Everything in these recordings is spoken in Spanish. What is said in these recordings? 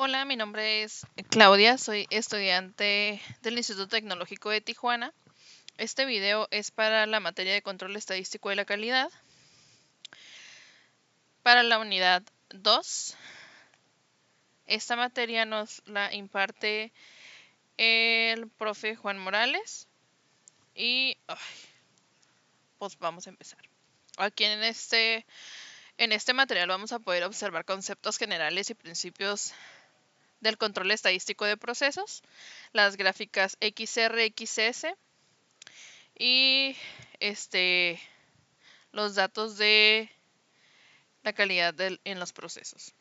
Hola, mi nombre es Claudia, soy estudiante del Instituto Tecnológico de Tijuana. Este video es para la materia de control estadístico de la calidad. Para la unidad 2, esta materia nos la imparte el profe Juan Morales y pues vamos a empezar. Aquí en este material vamos a poder observar conceptos generales y principios del control estadístico de procesos, las gráficas XR, XS y los datos de la calidad en los procesos.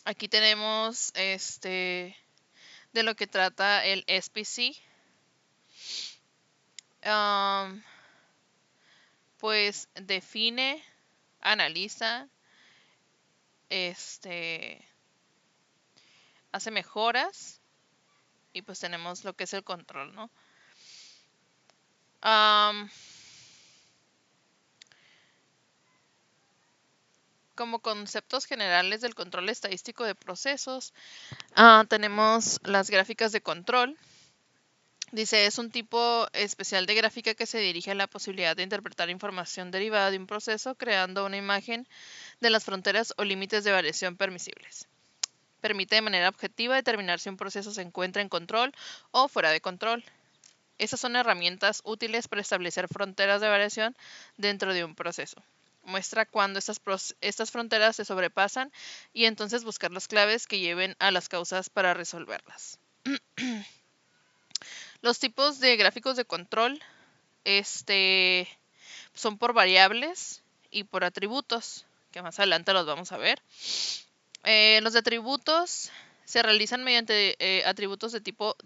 Aquí tenemos de lo que trata el SPC. Pues define, analiza, hace mejoras y pues tenemos lo que es el control, ¿no? Como conceptos generales del control estadístico de procesos, tenemos las gráficas de control. Dice, es un tipo especial de gráfica que se dirige a la posibilidad de interpretar información derivada de un proceso creando una imagen de las fronteras o límites de variación permisibles. Permite de manera objetiva determinar si un proceso se encuentra en control o fuera de control. Esas son herramientas útiles para establecer fronteras de variación dentro de un proceso. Muestra cuando estas fronteras se sobrepasan y entonces buscar las claves que lleven a las causas para resolverlas. Los tipos de gráficos de control son por variables y por atributos, que más adelante los vamos a ver. Los de atributos se realizan mediante atributos de tipo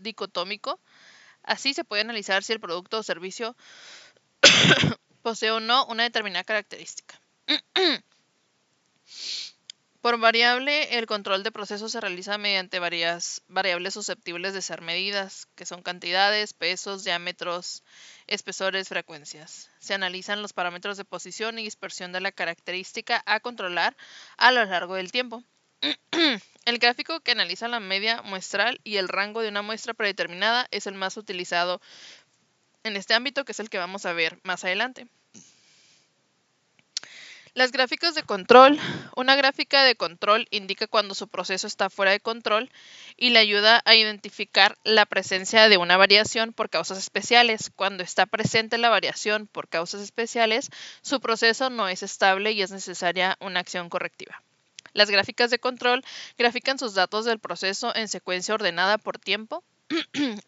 dicotómico. Así se puede analizar si el producto o servicio posee o no una determinada característica. Por variable, el control de procesos se realiza mediante varias variables susceptibles de ser medidas, que son cantidades, pesos, diámetros, espesores, frecuencias. Se analizan los parámetros de posición y dispersión de la característica a controlar a lo largo del tiempo. El gráfico que analiza la media muestral y el rango de una muestra predeterminada es el más utilizado en este ámbito, que es el que vamos a ver más adelante. Las gráficas de control. Una gráfica de control indica cuando su proceso está fuera de control y le ayuda a identificar la presencia de una variación por causas especiales. Cuando está presente la variación por causas especiales, su proceso no es estable y es necesaria una acción correctiva. Las gráficas de control grafican sus datos del proceso en secuencia ordenada por tiempo.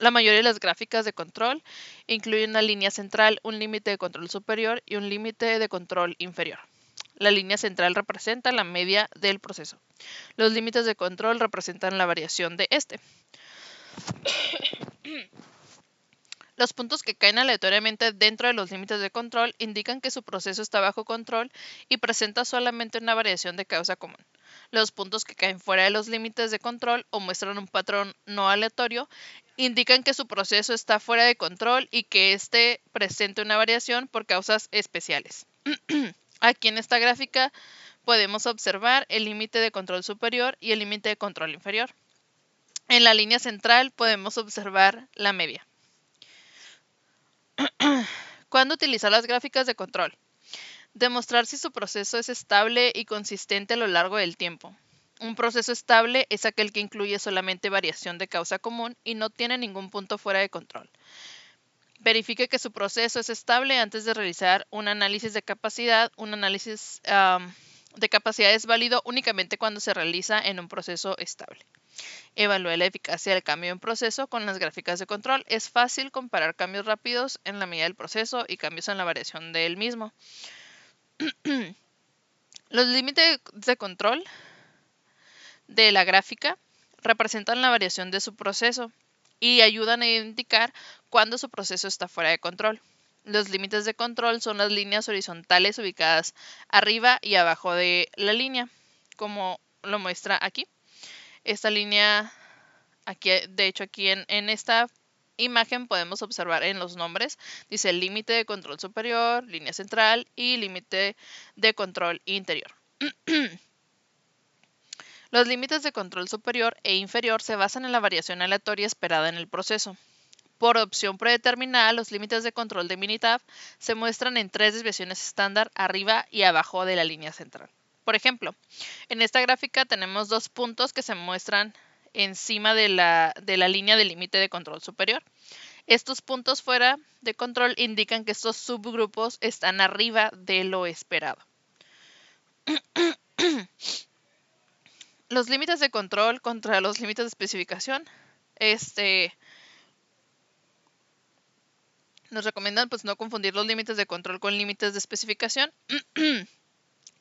La mayoría de las gráficas de control incluyen una línea central, un límite de control superior y un límite de control inferior. La línea central representa la media del proceso. Los límites de control representan la variación de este. Los puntos que caen aleatoriamente dentro de los límites de control indican que su proceso está bajo control y presenta solamente una variación de causa común. Los puntos que caen fuera de los límites de control o muestran un patrón no aleatorio indican que su proceso está fuera de control y que éste presenta una variación por causas especiales. Aquí en esta gráfica podemos observar el límite de control superior y el límite de control inferior. En la línea central podemos observar la media. ¿Cuándo utilizar las gráficas de control? Demostrar si su proceso es estable y consistente a lo largo del tiempo. Un proceso estable es aquel que incluye solamente variación de causa común y no tiene ningún punto fuera de control. Verifique que su proceso es estable antes de realizar un análisis de capacidad. Un análisis de capacidad es válido únicamente cuando se realiza en un proceso estable. Evalúe la eficacia del cambio en proceso con las gráficas de control. Es fácil comparar cambios rápidos en la medida del proceso y cambios en la variación del mismo. Los límites de control de la gráfica representan la variación de su proceso y ayudan a identificar cuándo su proceso está fuera de control. Los límites de control son las líneas horizontales ubicadas arriba y abajo de la línea, como lo muestra aquí. Esta línea, aquí, de hecho aquí en esta imagen podemos observar en los nombres, dice límite de control superior, línea central y límite de control interior. Los límites de control superior e inferior se basan en la variación aleatoria esperada en el proceso. Por opción predeterminada, los límites de control de Minitab se muestran en 3 desviaciones estándar arriba y abajo de la línea central. Por ejemplo, en esta gráfica tenemos 2 puntos que se muestran encima de la línea del límite de control superior. Estos puntos fuera de control indican que estos subgrupos están arriba de lo esperado. Los límites de control contra los límites de especificación. Nos recomiendan pues no confundir los límites de control con límites de especificación.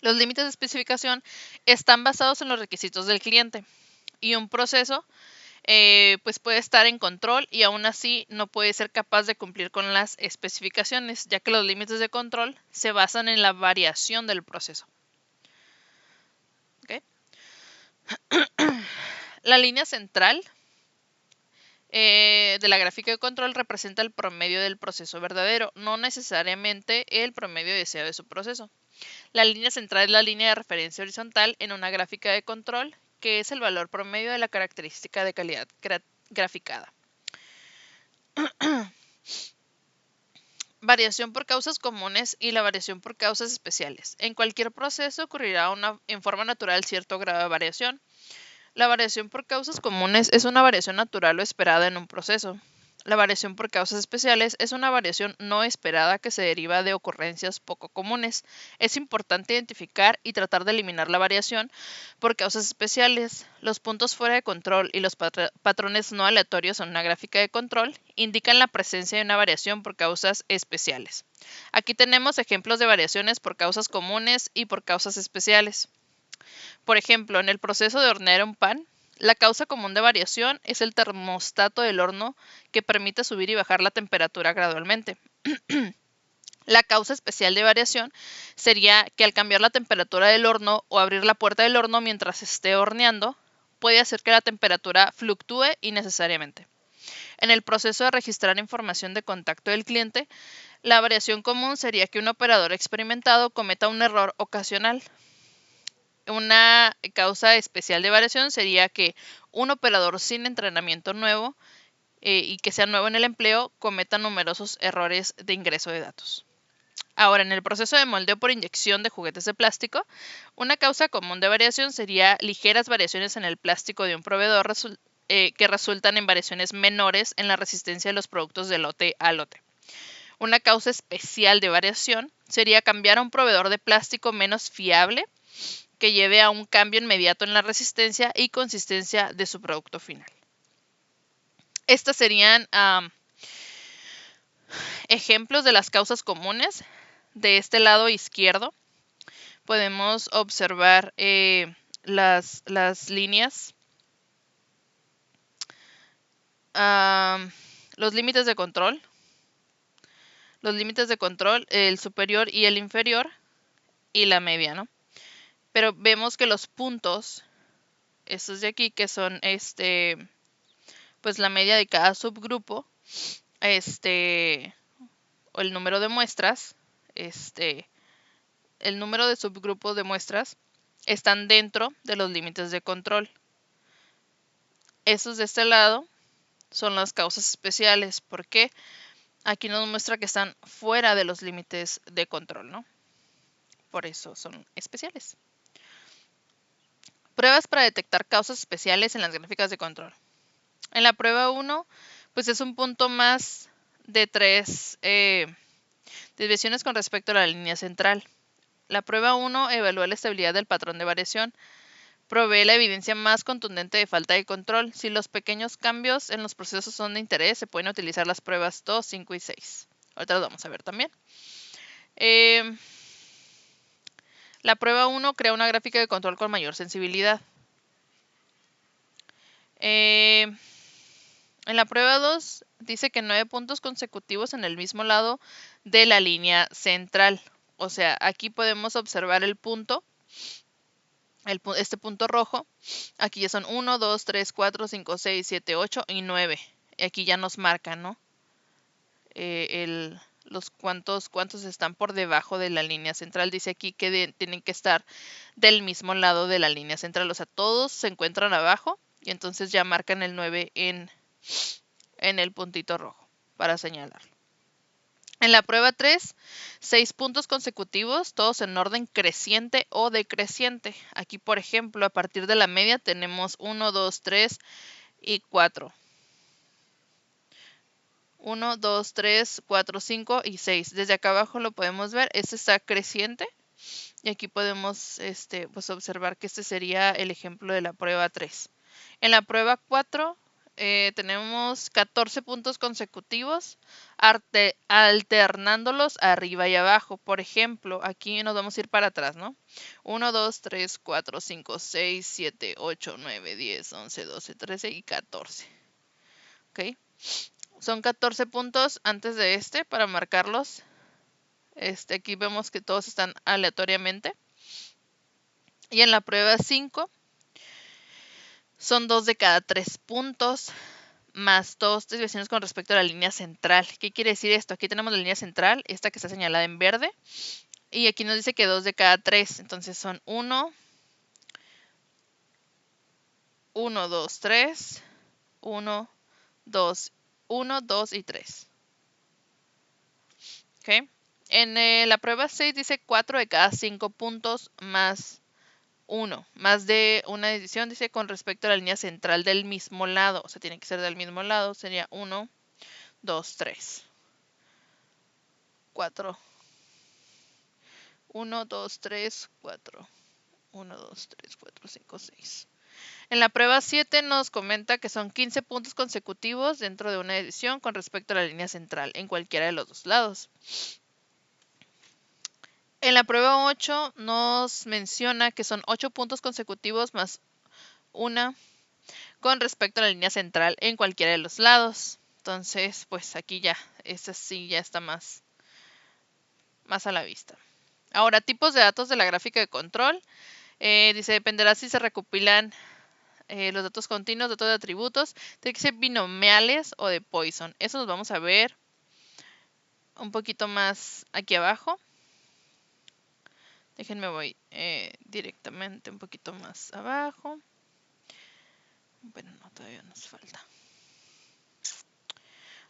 Los límites de especificación están basados en los requisitos del cliente y un proceso pues puede estar en control y aún así no puede ser capaz de cumplir con las especificaciones, ya que los límites de control se basan en la variación del proceso. ¿Okay? La línea central de la gráfica de control representa el promedio del proceso verdadero, no necesariamente el promedio deseado de su proceso. La línea central es la línea de referencia horizontal en una gráfica de control, que es el valor promedio de la característica de calidad graficada. Variación por causas comunes y la variación por causas especiales. En cualquier proceso ocurrirá en forma natural cierto grado de variación. La variación por causas comunes es una variación natural o esperada en un proceso. La variación por causas especiales es una variación no esperada que se deriva de ocurrencias poco comunes. Es importante identificar y tratar de eliminar la variación por causas especiales. Los puntos fuera de control y los patrones no aleatorios en una gráfica de control indican la presencia de una variación por causas especiales. Aquí tenemos ejemplos de variaciones por causas comunes y por causas especiales. Por ejemplo, en el proceso de hornear un pan, la causa común de variación es el termostato del horno que permite subir y bajar la temperatura gradualmente. La causa especial de variación sería que al cambiar la temperatura del horno o abrir la puerta del horno mientras esté horneando, puede hacer que la temperatura fluctúe innecesariamente. En el proceso de registrar información de contacto del cliente, la variación común sería que un operador experimentado cometa un error ocasional. Una causa especial de variación sería que un operador sin entrenamiento nuevo y que sea nuevo en el empleo cometa numerosos errores de ingreso de datos. Ahora, en el proceso de moldeo por inyección de juguetes de plástico, una causa común de variación sería ligeras variaciones en el plástico de un proveedor que resultan en variaciones menores en la resistencia de los productos de lote a lote. Una causa especial de variación sería cambiar a un proveedor de plástico menos fiable que lleve a un cambio inmediato en la resistencia y consistencia de su producto final. Estas serían ejemplos de las causas comunes. De este lado izquierdo podemos observar las líneas, los límites de control, el superior y el inferior y la media, ¿no? Pero vemos que los puntos, estos de aquí, que son pues la media de cada subgrupo, o el número de muestras, el número de subgrupos de muestras están dentro de los límites de control. Esos de este lado son las causas especiales, porque aquí nos muestra que están fuera de los límites de control, ¿no? Por eso son especiales. Pruebas para detectar causas especiales en las gráficas de control. En la prueba 1, pues es un punto más de 3 desviaciones con respecto a la línea central. La prueba 1 evalúa la estabilidad del patrón de variación. Provee la evidencia más contundente de falta de control. Si los pequeños cambios en los procesos son de interés, se pueden utilizar las pruebas 2, 5 y 6. Ahorita las vamos a ver también. La prueba 1 crea una gráfica de control con mayor sensibilidad. En la prueba 2 dice que 9 puntos consecutivos en el mismo lado de la línea central. O sea, aquí podemos observar el punto, este punto rojo. Aquí ya son 1, 2, 3, 4, 5, 6, 7, 8 y 9. Y aquí ya nos marca, ¿no? cuántos están por debajo de la línea central. Dice aquí que tienen que estar del mismo lado de la línea central. O sea, todos se encuentran abajo y entonces ya marcan el 9 en el puntito rojo para señalarlo. En la prueba 3, 6 puntos consecutivos, todos en orden creciente o decreciente. Aquí, por ejemplo, a partir de la media tenemos 1, 2, 3 y 4. 1, 2, 3, 4, 5 y 6. Desde acá abajo lo podemos ver. Este está creciente. Y aquí podemos pues observar que este sería el ejemplo de la prueba 3. En la prueba 4 tenemos 14 puntos consecutivos alternándolos arriba y abajo. Por ejemplo, aquí nos vamos a ir para atrás, ¿no? 1, 2, 3, 4, 5, 6, 7, 8, 9, 10, 11, 12, 13 y 14. ¿Ok? Son 14 puntos antes de para marcarlos. Aquí vemos que todos están aleatoriamente. Y en la prueba 5 son 2 de cada 3 puntos más 2 desviaciones con respecto a la línea central. ¿Qué quiere decir esto? Aquí tenemos la línea central, esta que está señalada en verde. Y aquí nos dice que 2 de cada 3. Entonces son 1, 1, 2, 3, 1, 2, 1, 2 y 3. ¿Ok? En la prueba 6 dice 4 de cada 5 puntos más 1. Más de una decisión, dice, con respecto a la línea central del mismo lado. O sea, tiene que ser del mismo lado. Sería 1, 2, 3, 4. 1, 2, 3, 4. 1, 2, 3, 4, 5, 6. En la prueba 7 nos comenta que son 15 puntos consecutivos dentro de una decisión con respecto a la línea central en cualquiera de los dos lados. En la prueba 8 nos menciona que son 8 puntos consecutivos más 1 con respecto a la línea central en cualquiera de los lados. Entonces, pues aquí ya, esta sí ya está más a la vista. Ahora, tipos de datos de la gráfica de control. Dice, dependerá si se recopilan los datos continuos, datos de atributos, tiene que ser binomiales o de Poisson. Eso los vamos a ver un poquito más aquí abajo. Déjenme voy directamente un poquito más abajo. Bueno, no, todavía nos falta.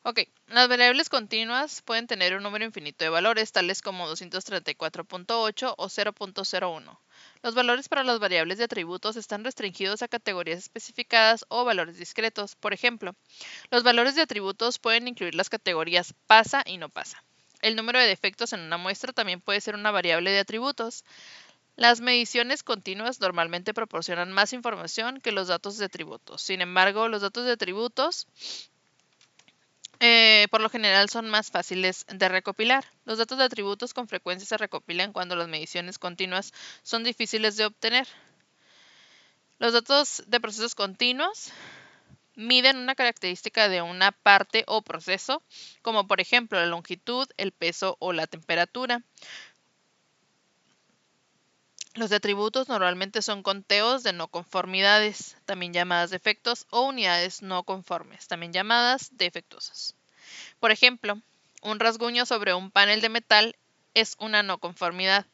Ok, las variables continuas pueden tener un número infinito de valores, tales como 234.8 o 0.01. Los valores para las variables de atributos están restringidos a categorías especificadas o valores discretos. Por ejemplo, los valores de atributos pueden incluir las categorías pasa y no pasa. El número de defectos en una muestra también puede ser una variable de atributos. Las mediciones continuas normalmente proporcionan más información que los datos de atributos. Sin embargo, los datos de atributos por lo general son más fáciles de recopilar. Los datos de atributos con frecuencia se recopilan cuando las mediciones continuas son difíciles de obtener. Los datos de procesos continuos miden una característica de una parte o proceso, como por ejemplo la longitud, el peso o la temperatura. Los de atributos normalmente son conteos de no conformidades, también llamadas defectos, o unidades no conformes, también llamadas defectuosas. Por ejemplo, un rasguño sobre un panel de metal es una no conformidad.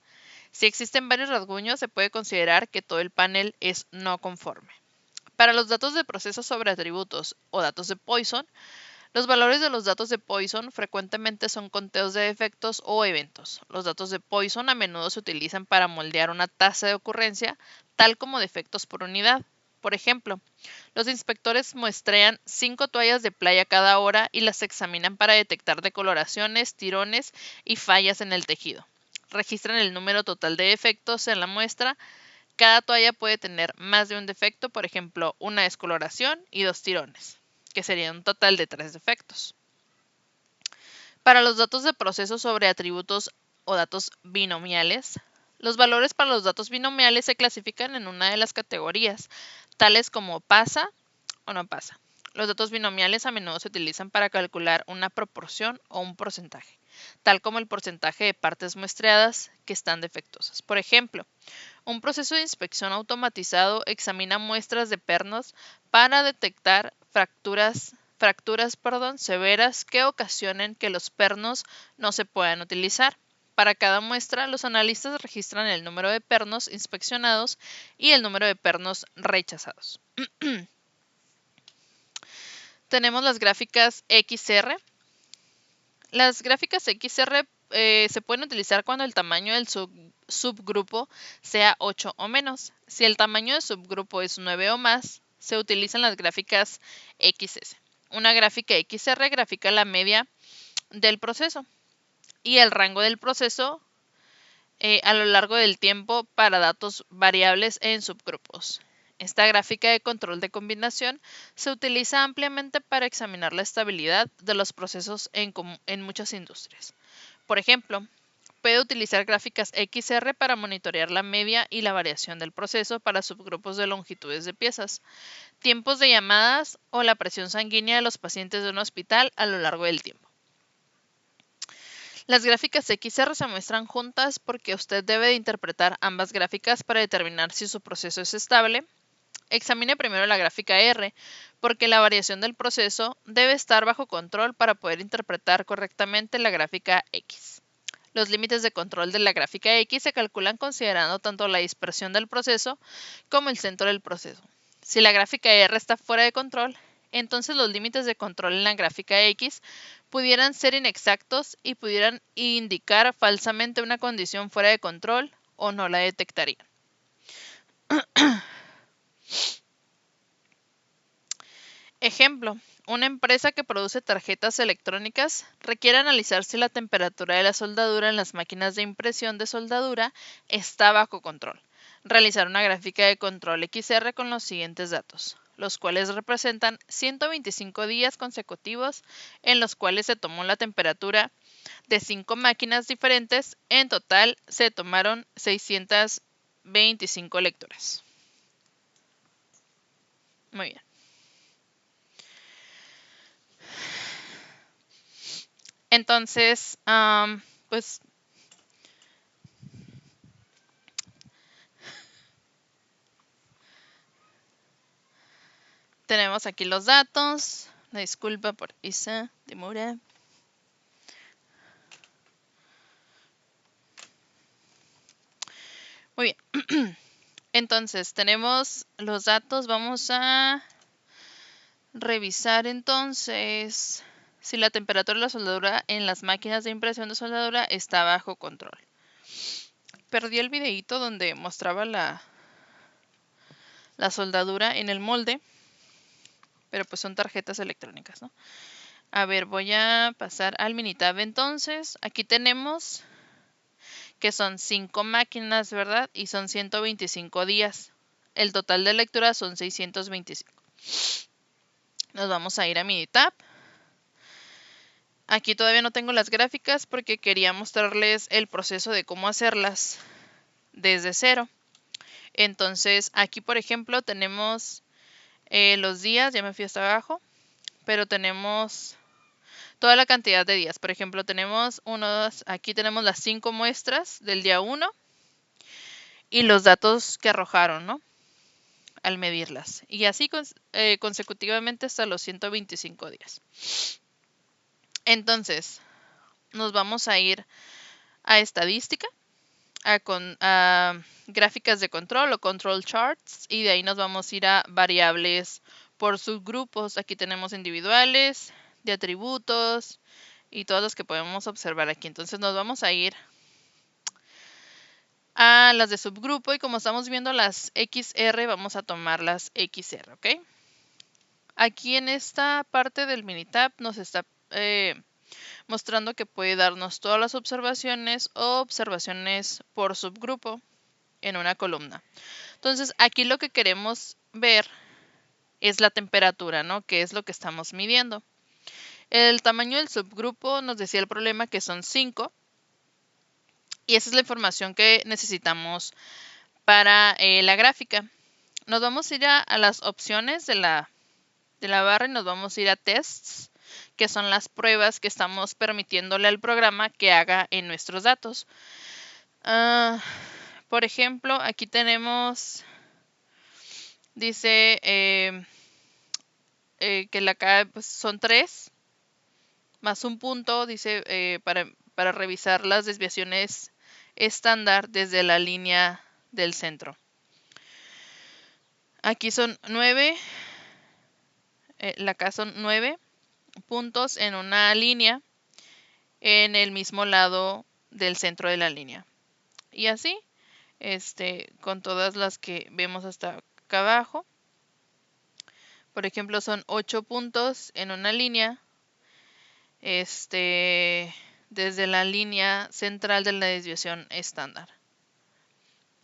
Si existen varios rasguños, se puede considerar que todo el panel es no conforme. Para los datos de procesos sobre atributos o datos de Poisson, los valores de los datos de Poisson frecuentemente son conteos de defectos o eventos. Los datos de Poisson a menudo se utilizan para moldear una tasa de ocurrencia, tal como defectos por unidad. Por ejemplo, los inspectores muestrean 5 toallas de playa cada hora y las examinan para detectar decoloraciones, tirones y fallas en el tejido. Registran el número total de defectos en la muestra. Cada toalla puede tener más de un defecto, por ejemplo, una descoloración y 2 tirones, que sería un total de 3 defectos. Para los datos de proceso sobre atributos o datos binomiales, los valores para los datos binomiales se clasifican en una de las categorías, tales como pasa o no pasa. Los datos binomiales a menudo se utilizan para calcular una proporción o un porcentaje, tal como el porcentaje de partes muestreadas que están defectuosas. Por ejemplo, un proceso de inspección automatizado examina muestras de pernos para detectar fracturas fracturas, severas que ocasionen que los pernos no se puedan utilizar. Para cada muestra, los analistas registran el número de pernos inspeccionados y el número de pernos rechazados. Tenemos las gráficas XR. Las gráficas XR se pueden utilizar cuando el tamaño del subgrupo sea 8 o menos. Si el tamaño del subgrupo es 9 o más, se utilizan las gráficas XS. Una gráfica XR grafica la media del proceso y el rango del proceso a lo largo del tiempo para datos variables en subgrupos. Esta gráfica de control de combinación se utiliza ampliamente para examinar la estabilidad de los procesos en muchas industrias. Por ejemplo, puede utilizar gráficas XR para monitorear la media y la variación del proceso para subgrupos de longitudes de piezas, tiempos de llamadas o la presión sanguínea de los pacientes de un hospital a lo largo del tiempo. Las gráficas XR se muestran juntas porque usted debe de interpretar ambas gráficas para determinar si su proceso es estable. Examine primero la gráfica R, porque la variación del proceso debe estar bajo control para poder interpretar correctamente la gráfica X. Los límites de control de la gráfica X se calculan considerando tanto la dispersión del proceso como el centro del proceso. Si la gráfica R está fuera de control, entonces los límites de control en la gráfica X pudieran ser inexactos y pudieran indicar falsamente una condición fuera de control o no la detectarían. Ejemplo, una empresa que produce tarjetas electrónicas requiere analizar si la temperatura de la soldadura en las máquinas de impresión de soldadura está bajo control. Realizar una gráfica de control XR con los siguientes datos, los cuales representan 125 días consecutivos en los cuales se tomó la temperatura de 5 máquinas diferentes. En total se tomaron 625 lecturas. Muy bien. Entonces, pues tenemos aquí los datos. Disculpa por esa demora. Muy bien. Entonces, tenemos los datos. Vamos a revisar entonces si la temperatura de la soldadura en las máquinas de impresión de soldadura está bajo control. Perdí el videíto donde mostraba la soldadura en el molde, pero pues son tarjetas electrónicas, ¿no? A ver, voy a pasar al Minitab entonces. Aquí tenemos que son 5 máquinas, ¿verdad? Y son 125 días. El total de lectura son 625. Nos vamos a ir a Minitab. Aquí todavía no tengo las gráficas porque quería mostrarles el proceso de cómo hacerlas desde cero. Entonces, aquí por ejemplo tenemos los días, ya me fui hasta abajo, pero tenemos toda la cantidad de días. Por ejemplo, tenemos aquí tenemos las 5 muestras del día 1 y los datos que arrojaron, ¿no? Al medirlas. Y así consecutivamente hasta los 125 días. Entonces, nos vamos a ir a estadística, a gráficas de control o control charts, y de ahí nos vamos a ir a variables por subgrupos. Aquí tenemos individuales, de atributos y todos los que podemos observar aquí. Entonces nos vamos a ir a las de subgrupo y como estamos viendo las XR, vamos a tomar las XR, ¿ok? Aquí en esta parte del Minitab nos está mostrando que puede darnos todas las observaciones o observaciones por subgrupo en una columna. Entonces, aquí lo que queremos ver es la temperatura, ¿no? Que es lo que estamos midiendo. El tamaño del subgrupo nos decía el problema que son 5. Y esa es la información que necesitamos para la gráfica. Nos vamos a ir a las opciones de la barra y nos vamos a ir a tests, que son las pruebas que estamos permitiéndole al programa que haga en nuestros datos. Por ejemplo, aquí tenemos, dice que la K pues, son 3, más un punto, dice, para revisar las desviaciones estándar desde la línea del centro. Aquí son 9, la K son 9 puntos en una línea en el mismo lado del centro de la línea. Y así, con todas las que vemos hasta acá abajo. Por ejemplo, son 8 puntos en una línea, desde la línea central de la desviación estándar.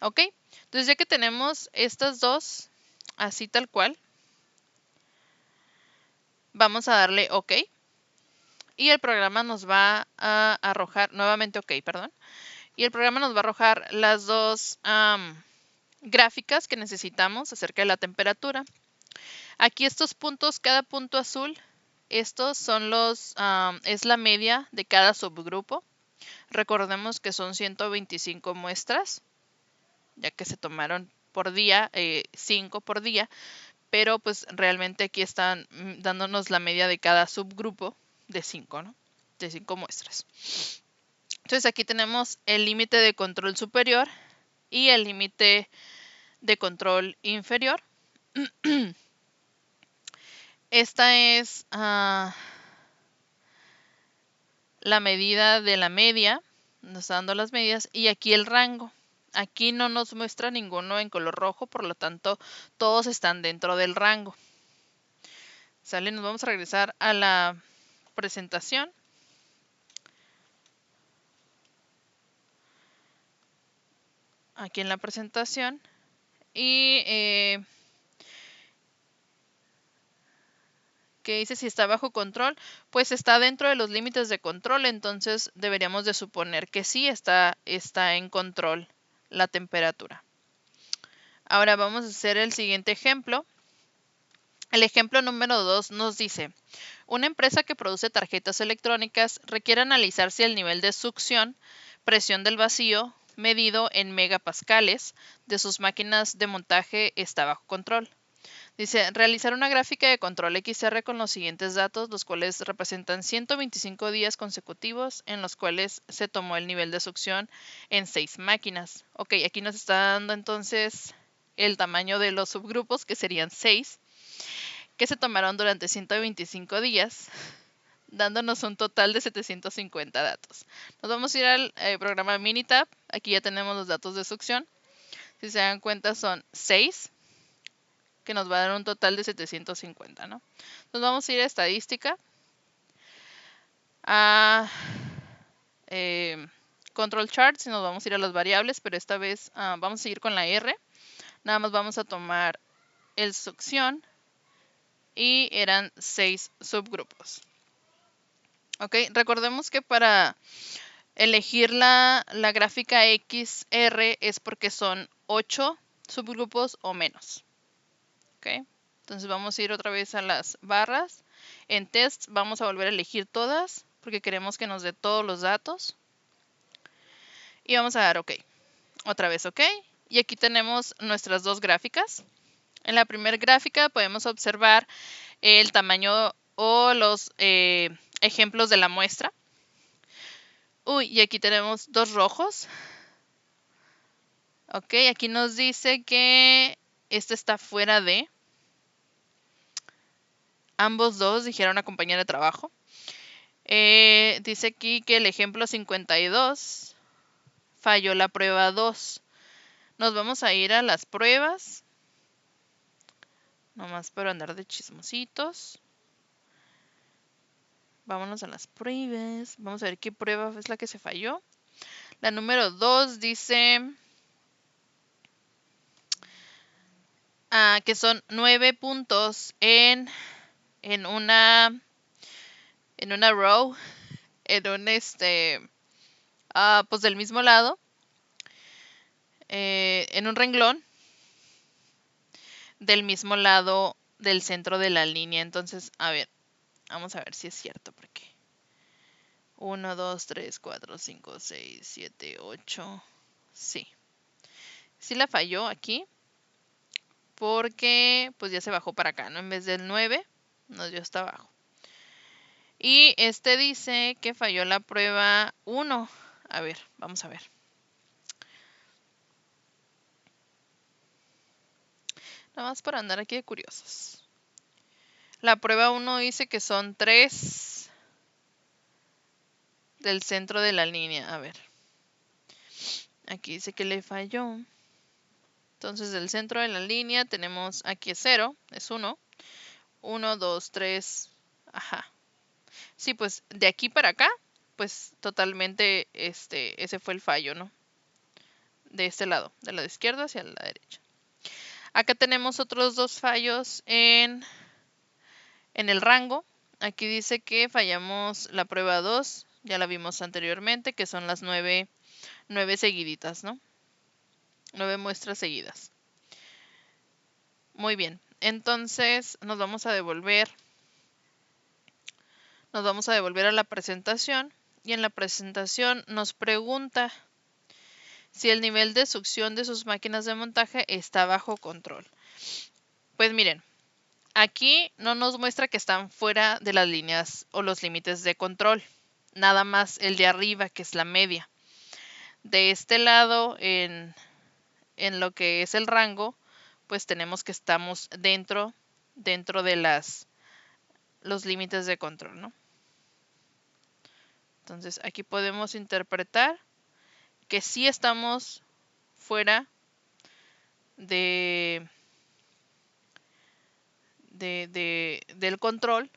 ¿Ok? Entonces ya que tenemos estas dos, así tal cual, vamos a darle OK. Y el programa nos va a arrojar, nuevamente OK, perdón. Y el programa nos va a arrojar las dos gráficas que necesitamos acerca de la temperatura. Aquí estos puntos, cada punto azul, estos son es la media de cada subgrupo. Recordemos que son 125 muestras, ya que se tomaron por día, 5 por día, pero pues realmente aquí están dándonos la media de cada subgrupo de 5, ¿no? De 5 muestras. Entonces aquí tenemos el límite de control superior y el límite de control inferior. Esta es la medida de la media, nos está dando las medidas, y aquí el rango. Aquí no nos muestra ninguno en color rojo, por lo tanto todos están dentro del rango. ¿Sale? Nos vamos a regresar a la presentación. Aquí en la presentación. Y que dice si está bajo control, pues está dentro de los límites de control, entonces deberíamos de suponer que sí está en control la temperatura. Ahora vamos a hacer el siguiente ejemplo. El ejemplo número 2 nos dice, una empresa que produce tarjetas electrónicas requiere analizar si el nivel de succión, presión del vacío, medido en megapascales, de sus máquinas de montaje está bajo control. Dice, realizar una gráfica de control XR con los siguientes datos, los cuales representan 125 días consecutivos en los cuales se tomó el nivel de succión en 6 máquinas. Ok, aquí nos está dando entonces el tamaño de los subgrupos, que serían 6, que se tomaron durante 125 días, dándonos un total de 750 datos. Nos vamos a ir al programa Minitab. Aquí ya tenemos los datos de succión. Si se dan cuenta son 6, que nos va a dar un total de 750, ¿no? Entonces vamos a ir a estadística, a control charts y nos vamos a ir a las variables, pero esta vez vamos a seguir con la R. Nada más vamos a tomar el succión y eran 6 subgrupos. Ok, recordemos que para elegir la gráfica XR es porque son 8 subgrupos o menos. Ok, entonces vamos a ir otra vez a las barras. En test vamos a volver a elegir todas porque queremos que nos dé todos los datos. Y vamos a dar OK. Otra vez OK. Y aquí tenemos nuestras dos gráficas. En la primera gráfica podemos observar el tamaño o los ejemplos de la muestra. Uy, y aquí tenemos dos rojos. Ok, aquí nos dice que este está fuera de. Ambos dos dijeron una compañera de trabajo. Dice aquí que el ejemplo 52 falló la prueba 2. Nos vamos a ir a las pruebas. Nomás para andar de chismositos. Vámonos a las pruebas. Vamos a ver qué prueba es la que se falló. La número 2 dice que son 9 puntos en una row, en un pues del mismo lado, en un renglón del mismo lado del centro de la línea. Entonces, a ver, vamos a ver si es cierto, porque 1, 2, 3, 4, 5, 6, 7, 8, sí. Sí la falló aquí, porque pues ya se bajó para acá, ¿no? En vez del 9, nos dio hasta abajo. Y este dice que falló la prueba 1. A ver, vamos a ver. Nada más para andar aquí de curiosos. La prueba 1 dice que son 3 del centro de la línea. A ver. Aquí dice que le falló. Entonces, del centro de la línea tenemos aquí 0, es 1. 1, 2, 3. Ajá. Sí, pues de aquí para acá, pues totalmente ese fue el fallo, ¿no? De este lado, de la izquierda hacia la derecha. Acá tenemos otros 2 fallos en el rango. Aquí dice que fallamos la prueba 2, ya la vimos anteriormente, que son las 9 seguiditas, ¿no? 9 muestras seguidas. Muy bien, entonces nos vamos a devolver a la presentación, y en la presentación nos pregunta si el nivel de succión de sus máquinas de montaje está bajo control. Pues miren, aquí no nos muestra que están fuera de las líneas o los límites de control, nada más el de arriba, que es la media. De este lado, en lo que es el rango, pues tenemos que estamos dentro de los límites de control, ¿no? Entonces aquí podemos interpretar que sí estamos fuera del control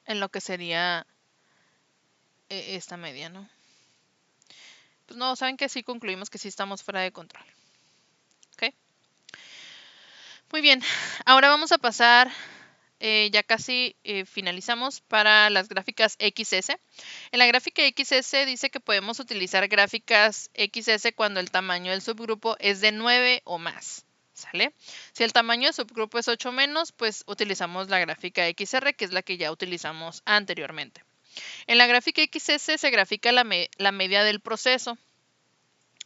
en lo que sería esta media, ¿no? Pues no, saben que sí concluimos que sí estamos fuera de control. ¿Ok? Muy bien, ahora vamos a pasar, ya casi finalizamos para las gráficas XS. En la gráfica XS dice que podemos utilizar gráficas XS cuando el tamaño del subgrupo es de 9 o más. ¿Sale? Si el tamaño del subgrupo es 8 menos, pues utilizamos la gráfica XR, que es la que ya utilizamos anteriormente. En la gráfica XS se grafica la media del proceso,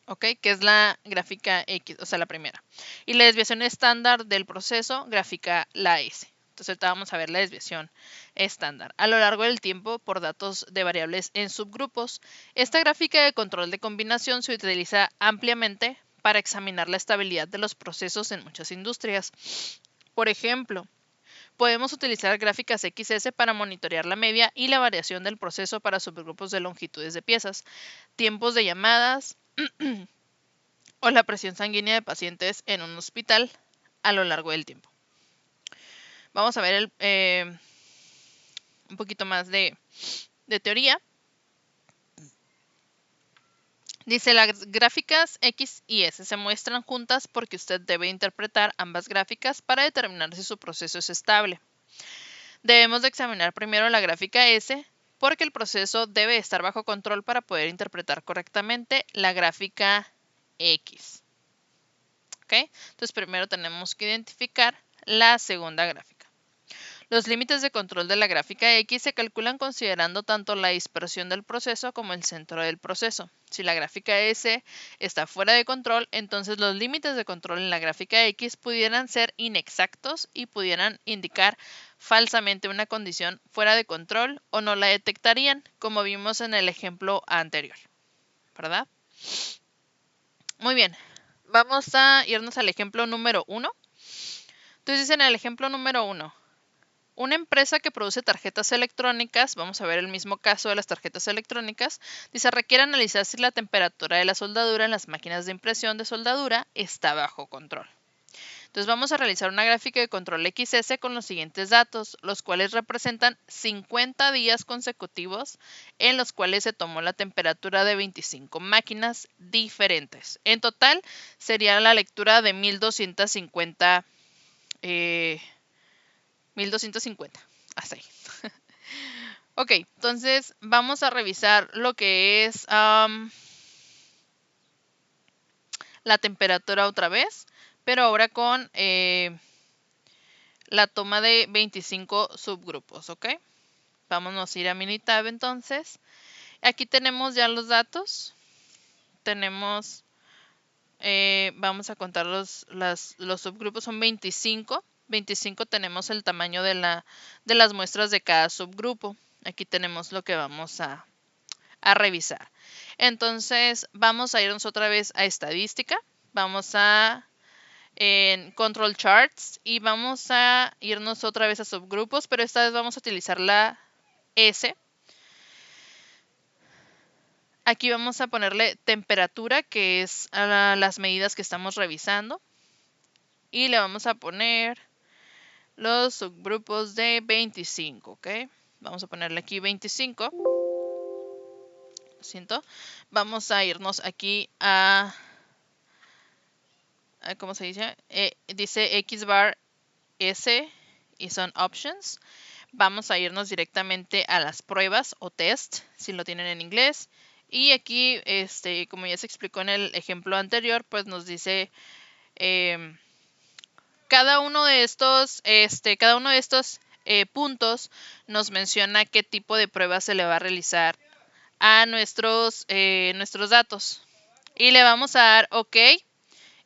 ¿ok? Que es la gráfica X, o sea, la primera. Y la desviación estándar del proceso grafica la S. Entonces ahorita vamos a ver la desviación estándar. A lo largo del tiempo, por datos de variables en subgrupos, esta gráfica de control de combinación se utiliza ampliamente para examinar la estabilidad de los procesos en muchas industrias. Por ejemplo, podemos utilizar gráficas XS para monitorear la media y la variación del proceso para subgrupos de longitudes de piezas, tiempos de llamadas o la presión sanguínea de pacientes en un hospital a lo largo del tiempo. Vamos a ver un poquito más de teoría. Dice, las gráficas X y S se muestran juntas porque usted debe interpretar ambas gráficas para determinar si su proceso es estable. Debemos de examinar primero la gráfica S porque el proceso debe estar bajo control para poder interpretar correctamente la gráfica X. ¿Ok? Entonces primero tenemos que identificar la segunda gráfica. Los límites de control de la gráfica X se calculan considerando tanto la dispersión del proceso como el centro del proceso. Si la gráfica S está fuera de control, entonces los límites de control en la gráfica X pudieran ser inexactos y pudieran indicar falsamente una condición fuera de control o no la detectarían, como vimos en el ejemplo anterior, ¿verdad? Muy bien, vamos a irnos al ejemplo número 1. Entonces, en el ejemplo número 1, una empresa que produce tarjetas electrónicas, vamos a ver el mismo caso de las tarjetas electrónicas, dice, requiere analizar si la temperatura de la soldadura en las máquinas de impresión de soldadura está bajo control. Entonces vamos a realizar una gráfica de control XS con los siguientes datos, los cuales representan 50 días consecutivos en los cuales se tomó la temperatura de 25 máquinas diferentes. En total sería la lectura de 1250 1250, hasta ahí. Ok, entonces vamos a revisar lo que es la temperatura otra vez, pero ahora con la toma de 25 subgrupos, ¿ok? Vámonos a ir a Minitab entonces. Aquí tenemos ya los datos. Tenemos, vamos a contar los subgrupos, son 25. 25 tenemos el tamaño de las muestras de cada subgrupo. Aquí tenemos lo que vamos a revisar. Entonces, vamos a irnos otra vez a estadística. Vamos en control charts y vamos a irnos otra vez a subgrupos, pero esta vez vamos a utilizar la S. Aquí vamos a ponerle temperatura, que es a las medidas que estamos revisando. Y le vamos a poner los subgrupos de 25, ¿ok? Vamos a ponerle aquí 25. Lo siento. Vamos a irnos aquí a ¿cómo se dice? Dice X bar S y son options. Vamos a irnos directamente a las pruebas o test, si lo tienen en inglés. Y aquí, como ya se explicó en el ejemplo anterior, pues nos dice cada uno de estos puntos nos menciona qué tipo de prueba se le va a realizar a nuestros datos. Y le vamos a dar OK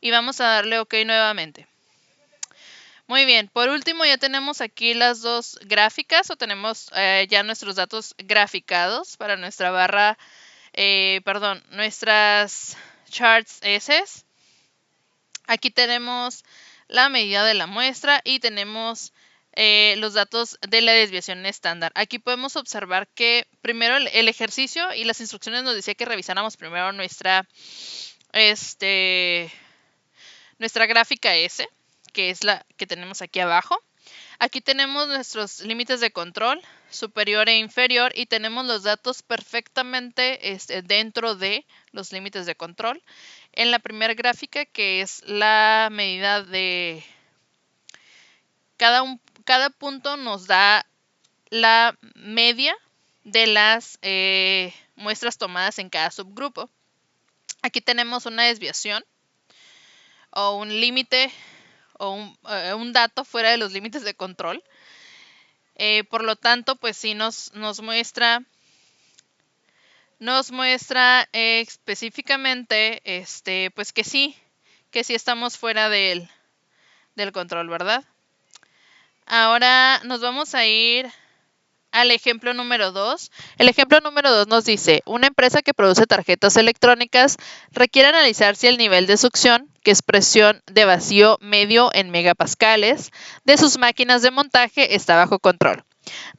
y vamos a darle OK nuevamente. Muy bien, por último ya tenemos aquí las dos gráficas o tenemos ya nuestros datos graficados para nuestra barra, nuestras charts S. Aquí tenemos la medida de la muestra y tenemos los datos de la desviación estándar. Aquí podemos observar que primero el ejercicio y las instrucciones nos decía que revisáramos primero nuestra gráfica S, que es la que tenemos aquí abajo. Aquí tenemos nuestros límites de control, superior e inferior, y tenemos los datos perfectamente dentro de los límites de control. En la primera gráfica, que es la medida de cada punto, nos da la media de las muestras tomadas en cada subgrupo. Aquí tenemos una desviación o un límite o un dato fuera de los límites de control. Por lo tanto, pues sí nos muestra específicamente pues que sí estamos fuera del control, ¿verdad? Ahora nos vamos a ir al ejemplo número 2. El ejemplo número 2 nos dice: una empresa que produce tarjetas electrónicas requiere analizar si el nivel de succión, que es presión de vacío medio en megapascales, de sus máquinas de montaje está bajo control.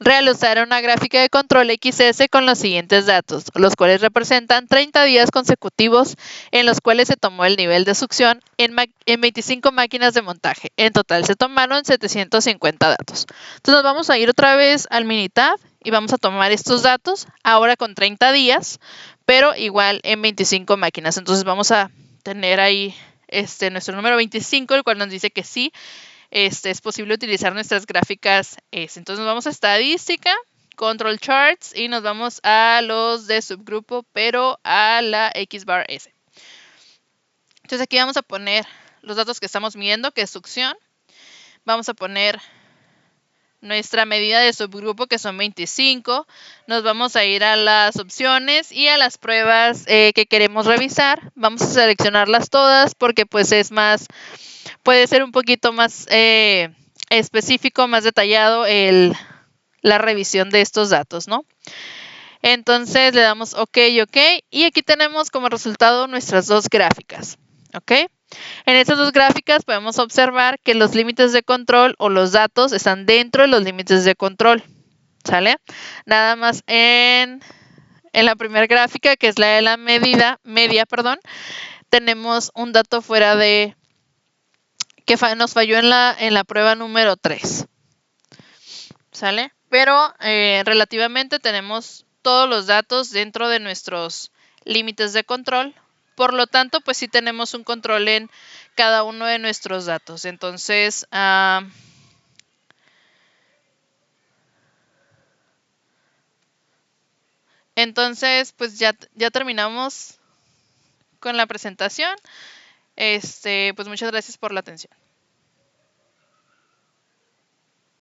Realizar una gráfica de control XS con los siguientes datos, los cuales representan 30 días consecutivos en los cuales se tomó el nivel de succión en 25 máquinas de montaje. En total se tomaron 750 datos. Entonces nos vamos a ir otra vez al Minitab y vamos a tomar estos datos, ahora con 30 días, pero igual en 25 máquinas. Entonces vamos a tener ahí nuestro número 25, el cual nos dice que sí, es posible utilizar nuestras gráficas S. Entonces nos vamos a estadística, control charts, y nos vamos a los de subgrupo, pero a la X bar S. Entonces aquí vamos a poner los datos que estamos midiendo, que es succión. Vamos a poner nuestra medida de subgrupo, que son 25. Nos vamos a ir a las opciones y a las pruebas que queremos revisar. Vamos a seleccionarlas todas porque pues es más, puede ser un poquito más específico, más detallado la revisión de estos datos, ¿no? Entonces le damos OK, OK, y aquí tenemos como resultado nuestras dos gráficas, ¿ok? En estas dos gráficas podemos observar que los límites de control o los datos están dentro de los límites de control, ¿sale? Nada más en la primera gráfica, que es la de la media, tenemos un dato fuera de que nos falló en la prueba número 3, ¿sale? Pero relativamente tenemos todos los datos dentro de nuestros límites de control. Por lo tanto, pues sí tenemos un control en cada uno de nuestros datos. Entonces, pues ya terminamos con la presentación. Pues muchas gracias por la atención.